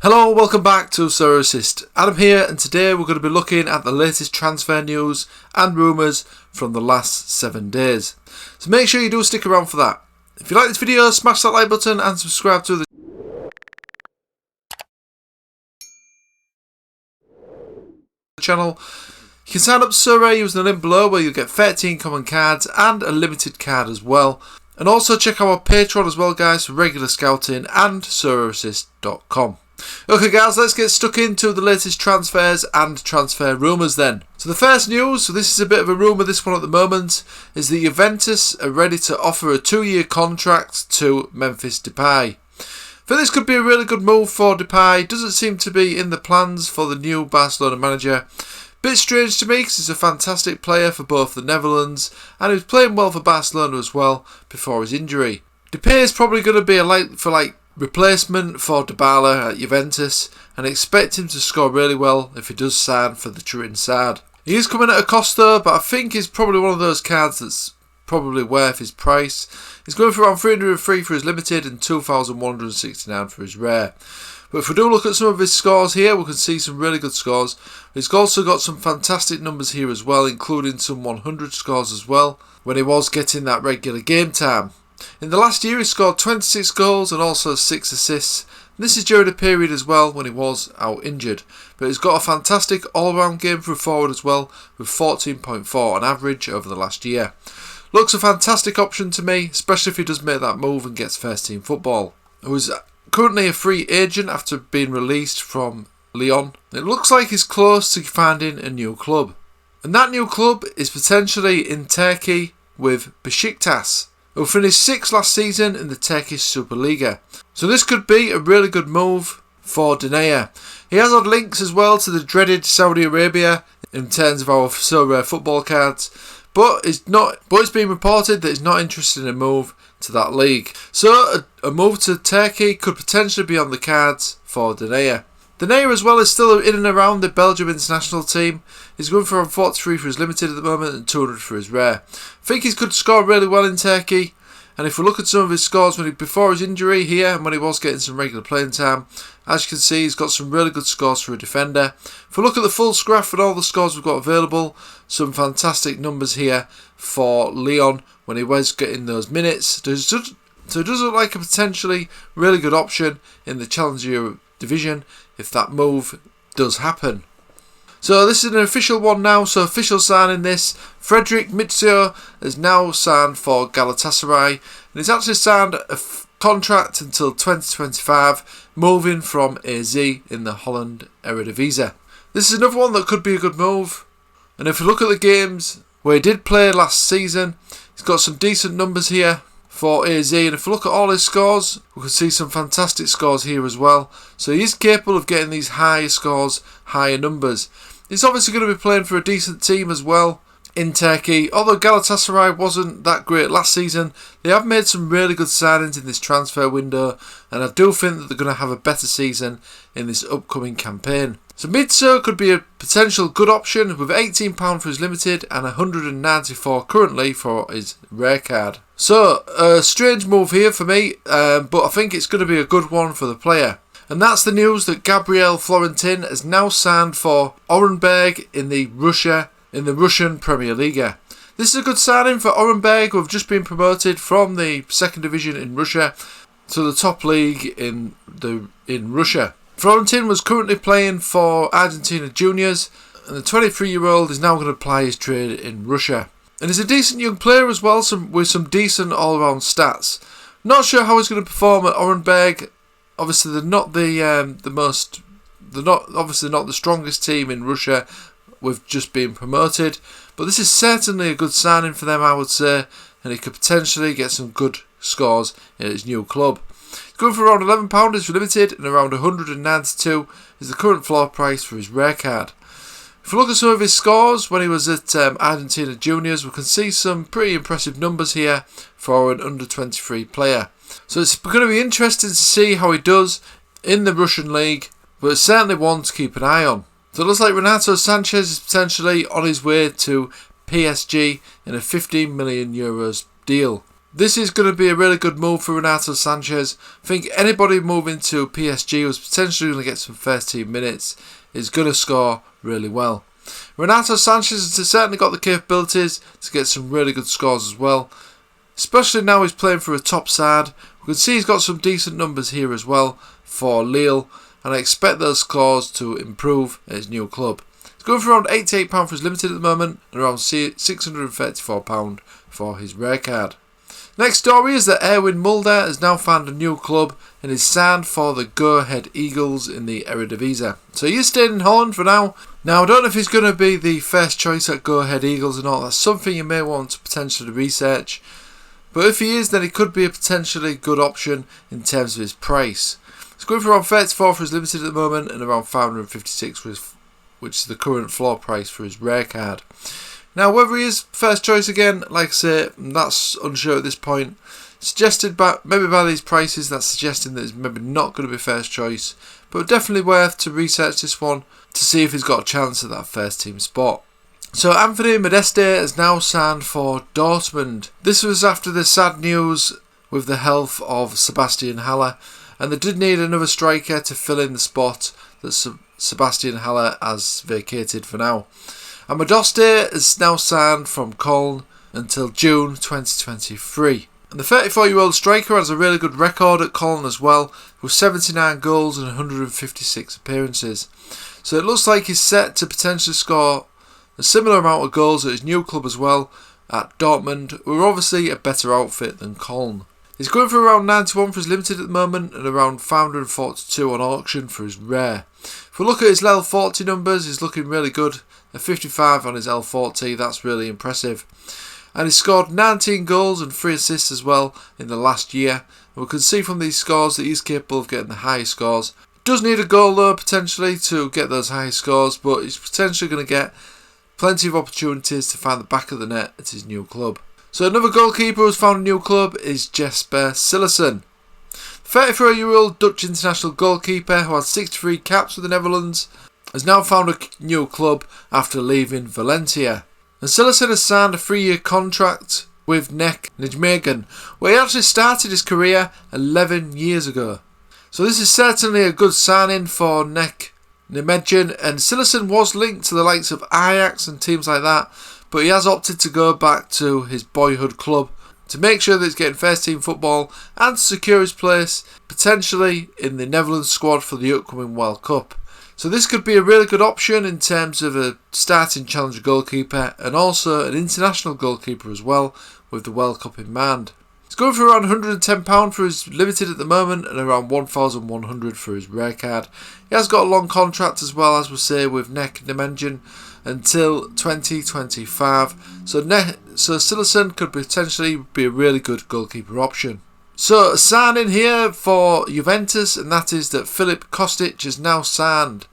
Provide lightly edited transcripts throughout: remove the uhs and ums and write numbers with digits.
Hello, welcome back to Sorare Assist. Adam here, and today we're going to be looking at the latest transfer news and rumours from the last 7 days. So make sure you do stick around for that. If you like this video, smash that like button and subscribe to the channel. You can sign up to Sorare using the link below where you'll get 13 common cards and a limited card as well. And also check out our Patreon as well, guys, for regular scouting and SorareAssist.com. Okay guys, let's get stuck into the latest transfers and transfer rumours then. So the first news, so this is a bit of a rumour, this one at the moment, is that Juventus are ready to offer a 2-year contract to Memphis Depay. I think this could be a really good move for Depay. Doesn't seem to be in the plans for the new Barcelona manager. Bit strange to me because he's a fantastic player for both the Netherlands and he was playing well for Barcelona as well before his injury. Depay is probably going to be a replacement for Dybala at Juventus, and expect him to score really well if he does sign for the Turin side. He is coming at a cost though, but I think he's probably one of those cards that's probably worth his price. He's going for around 303 for his limited and 2,169 for his rare. But if we do look at some of his scores here, we can see some really good scores. He's also got some fantastic numbers here as well, including some 100 scores as well, when he was getting that regular game time. In the last year he scored 26 goals and also 6 assists. And this is during a period as well when he was out injured. But he's got a fantastic all-round game for a forward as well, with 14.4 on average over the last year. Looks a fantastic option to me, especially if he does make that move and gets first team football. He was currently a free agent after being released from Lyon. It looks like he's close to finding a new club. And that new club is potentially in Turkey with Besiktas, who finished 6th last season in the Turkish Superliga. So this could be a really good move for Denayer. He has had links as well to the dreaded Saudi Arabia in terms of our Sorare football cards, but it's been reported that he's not interested in a move to that league. So a move to Turkey could potentially be on the cards for Denayer. Denayer as well is still in and around the Belgium international team. He's going for 43 for his limited at the moment and 200 for his rare. I think he could score really well in Turkey. And if we look at some of his scores before his injury here and when he was getting some regular playing time, as you can see he's got some really good scores for a defender. If we look at the full graph and all the scores we've got available, some fantastic numbers here for Lyon when he was getting those minutes. So it does look like a potentially really good option in the Challenger division if that move does happen. So this is an official one now, so official signing this. Frederick Mitsio has now signed for Galatasaray and he's actually signed a contract until 2025, moving from AZ in the Holland Eredivisie. This is another one that could be a good move, and if you look at the games where he did play last season, he's got some decent numbers here for AZ, and if you look at all his scores, we can see some fantastic scores here as well. So he is capable of getting these higher scores, higher numbers. He's obviously going to be playing for a decent team as well in Turkey. Although Galatasaray wasn't that great last season, they have made some really good signings in this transfer window, and I do think that they're going to have a better season in this upcoming campaign. So Mitsio could be a potential good option with £18 for his limited and 194 currently for his rare card. So a strange move here for me, but I think it's going to be a good one for the player. And that's the news that Gabriel Florentin has now signed for Orenburg in the Russian Premier League. This is a good signing for Orenburg, who have just been promoted from the second division in Russia to the top league in Russia. Florentin was currently playing for Argentina Juniors, and the 23-year-old is now going to apply his trade in Russia. And he's a decent young player as well, with some decent all-round stats. Not sure how he's going to perform at Orenburg. Obviously, they're not the strongest team in Russia with just being promoted, but this is certainly a good signing for them, I would say, and he could potentially get some good scores in his new club. He's going for around £11 is limited, and around 192 is the current floor price for his rare card. If we look at some of his scores when he was at Argentina Juniors, we can see some pretty impressive numbers here for an under-23 player. So it's going to be interesting to see how he does in the Russian league, but it's certainly one to keep an eye on. So it looks like Renato Sanchez is potentially on his way to PSG in a €15 million deal. This is going to be a really good move for Renato Sanchez. I think anybody moving to PSG who's potentially going to get some first team minutes is going to score really well. Renato Sanchez has certainly got the capabilities to get some really good scores as well, especially now he's playing for a top side. We can see he's got some decent numbers here as well for Lille, and I expect those scores to improve at his new club. He's going for around £88 for his limited at the moment and around £634 for his rare card. Next story is that Erwin Mulder has now found a new club and is signed for the Go Ahead Eagles in the Eredivisie. So he is staying in Holland for now. Now I don't know if he's going to be the first choice at Go Ahead Eagles or not. That's something you may want to potentially research. But if he is, then he could be a potentially good option in terms of his price. He's going for around 34 for his limited at the moment and around 556 for his, which is the current floor price for his rare card. Now whether he is first choice again, like I say, that's unsure at this point. Suggested maybe by these prices, that's suggesting that he's maybe not going to be first choice, but definitely worth to research this one to see if he's got a chance at that first team spot. So Anthony Modeste has now signed for Dortmund. This was after the sad news with the health of Sebastian Haller, and they did need another striker to fill in the spot that Sebastian Haller has vacated for now. And Modeste is now signed from Köln until June 2023. And the 34-year-old striker has a really good record at Köln as well, with 79 goals and 156 appearances. So it looks like he's set to potentially score a similar amount of goals at his new club as well, at Dortmund, who are obviously a better outfit than Köln. He's going for around 91 for his limited at the moment and around 542 on auction for his rare. If we look at his L40 numbers, he's looking really good. A 55 on his L40, that's really impressive. And he scored 19 goals and 3 assists as well in the last year. And we can see from these scores that he's capable of getting the highest scores. Does need a goal though potentially to get those high scores, but he's potentially going to get plenty of opportunities to find the back of the net at his new club. So another goalkeeper who's found a new club is Jesper Cillessen. 34-year-old Dutch international goalkeeper who had 63 caps for the Netherlands has now found a new club after leaving Valencia. And Cillessen has signed a 3-year contract with NEC Nijmegen, where he actually started his career 11 years ago. So this is certainly a good signing for NEC Nijmegen, and Cillessen was linked to the likes of Ajax and teams like that, but he has opted to go back to his boyhood club to make sure that he's getting first team football and to secure his place potentially in the Netherlands squad for the upcoming World Cup. So this could be a really good option in terms of a starting challenger goalkeeper and also an international goalkeeper as well with the World Cup in mind. He's going for around £110 for his limited at the moment and around £1,100 for his rare card. He has got a long contract as well, as we say, with NEC Nijmegen until 2025. So Cillessen could potentially be a really good goalkeeper option. So a signing here for Juventus, and that is that Filip Kostic is now signed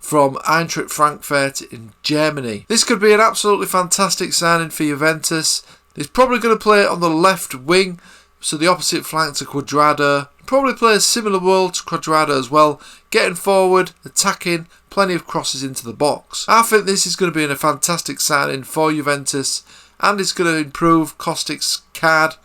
from Eintracht Frankfurt in Germany. This could be an absolutely fantastic signing for Juventus. He's probably going to play on the left wing, so the opposite flank to Cuadrado. Probably play a similar role to Cuadrado as well, getting forward, attacking, plenty of crosses into the box. I think this is going to be a fantastic signing for Juventus, and it's going to improve Kostic's card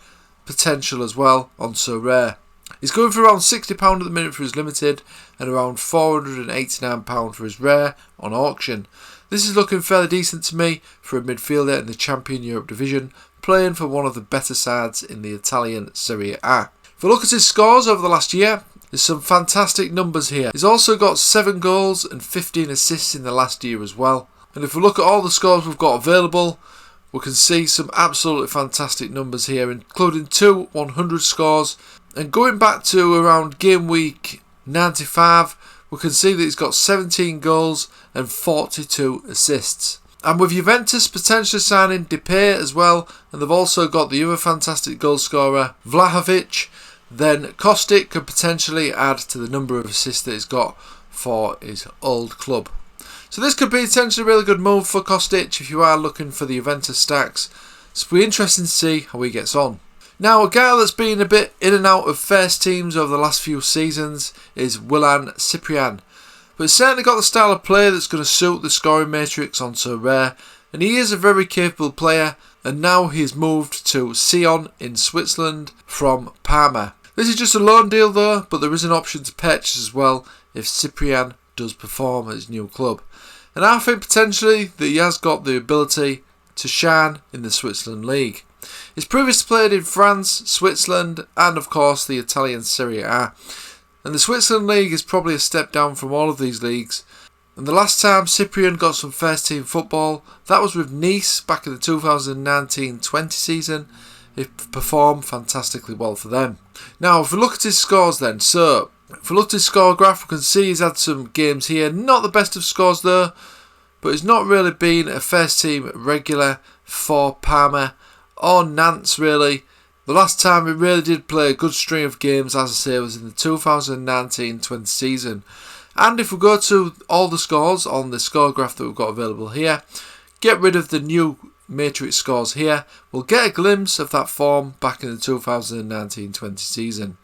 potential as well on Sorare. He's going for around £60 at the minute for his limited and around £489 for his rare on auction. This is looking fairly decent to me for a midfielder in the Champion Europe division, playing for one of the better sides in the Italian Serie A. If we look at his scores over the last year, there's some fantastic numbers here. He's also got 7 goals and 15 assists in the last year as well. And if we look at all the scores we've got available, we can see some absolutely fantastic numbers here, including 2 100 scores. And going back to around game week 95, we can see that he's got 17 goals and 42 assists. And with Juventus potentially signing Depay as well, and they've also got the other fantastic goal scorer, Vlahovic, then Kostic could potentially add to the number of assists that he's got for his old club. So this could be potentially a really good move for Kostic if you are looking for the Juventus stacks. So it'll be interesting to see how he gets on. Now, a guy that's been a bit in and out of first teams over the last few seasons is Willan Cyprian. But he's certainly got the style of play that's going to suit the scoring matrix on Sorare, and he is a very capable player and now he's moved to Sion in Switzerland from Parma. This is just a loan deal though, but there is an option to purchase as well if Cyprian does perform at his new club. And I think potentially that he has got the ability to shine in the Switzerland League. He's previously played in France, Switzerland, and of course the Italian Serie A. And the Switzerland League is probably a step down from all of these leagues. And the last time Cyprian got some first team football, that was with Nice back in the 2019-20 season. He performed fantastically well for them. Now if we look at his scores then, so if we look at his score graph, we can see he's had some games here, not the best of scores though, but he's not really been a first team regular for Parma or Nantes really. The last time he really did play a good string of games, as I say, was in the 2019-20 season. And if we go to all the scores on the score graph that we've got available here, get rid of the new matrix scores here, we'll get a glimpse of that form back in the 2019-20 season.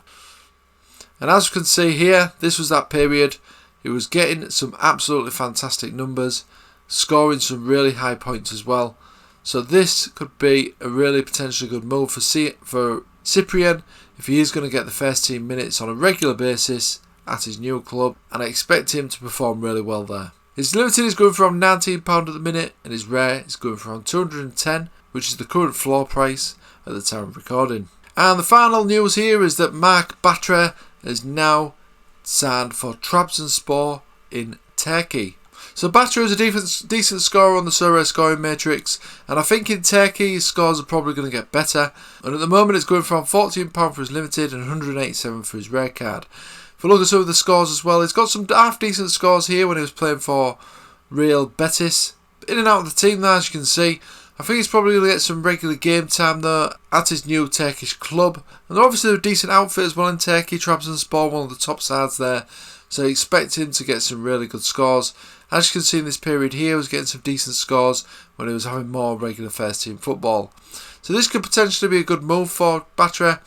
And as you can see here, this was that period. He was getting some absolutely fantastic numbers, scoring some really high points as well. So this could be a really potentially good move for Cyprian if he is going to get the first team minutes on a regular basis at his new club, and I expect him to perform really well there. His limited is going for around £19 at the minute, and his rare is going for around £210, which is the current floor price at the time of recording. And the final news here is that Mark Batra is now signed for Trabzonspor in Turkey. So Batra is a decent scorer on the Sorare scoring matrix, and I think in Turkey his scores are probably going to get better. And at the moment it's going from £14 for his limited and £187 for his rare card. If we look at some of the scores as well, he's got some half decent scores here when he was playing for Real Betis. In and out of the team there, as you can see. I think he's probably going to get some regular game time though at his new Turkish club. And they're obviously a decent outfit as well in Turkey. Trabzonspor, one of the top sides there. So I expect him to get some really good scores. As you can see in this period here, he was getting some decent scores when he was having more regular first team football. So this could potentially be a good move for Batra.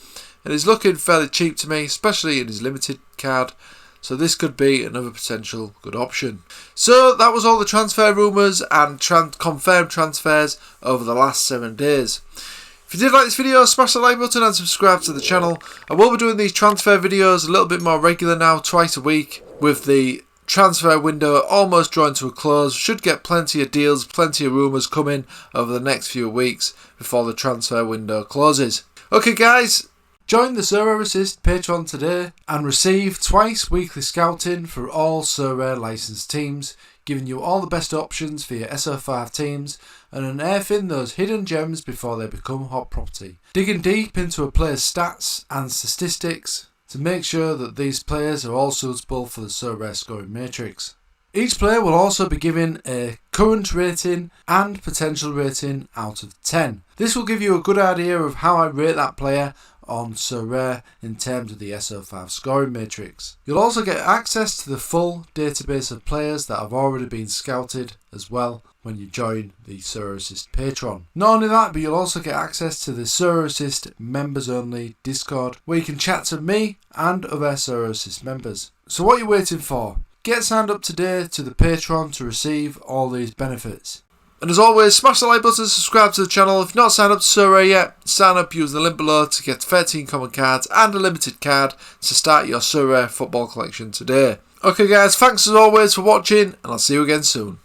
And he's looking fairly cheap to me, especially in his limited card. So this could be another potential good option. So that was all the transfer rumours and confirmed transfers over the last 7 days. If you did like this video, smash the like button and subscribe to the channel. I will be doing these transfer videos a little bit more regular now, twice a week, with the transfer window almost drawing to a close. Should get plenty of deals, plenty of rumours coming over the next few weeks before the transfer window closes. Okay guys, join the Sorare Assist Patreon today and receive twice weekly scouting for all Sorare licensed teams, giving you all the best options for your SO5 teams and unearthing those hidden gems before they become hot property. Digging deep into a player's stats and statistics to make sure that these players are all suitable for the Sorare scoring matrix. Each player will also be given a current rating and potential rating out of 10. This will give you a good idea of how I rate that player on Sorare in terms of the SO5 scoring matrix. You'll also get access to the full database of players that have already been scouted as well when you join the Sorare Assist Patreon. Not only that, but you'll also get access to the Sorare Assist members only Discord, where you can chat to me and other Sorare Assist members. So what are you waiting for? Get signed up today to the Patreon to receive all these benefits. And as always, smash the like button, subscribe to the channel. If you've not signed up to Sorare yet, sign up using the link below to get 13 common cards and a limited card to start your Sorare football collection today. Okay guys, thanks as always for watching, and I'll see you again soon.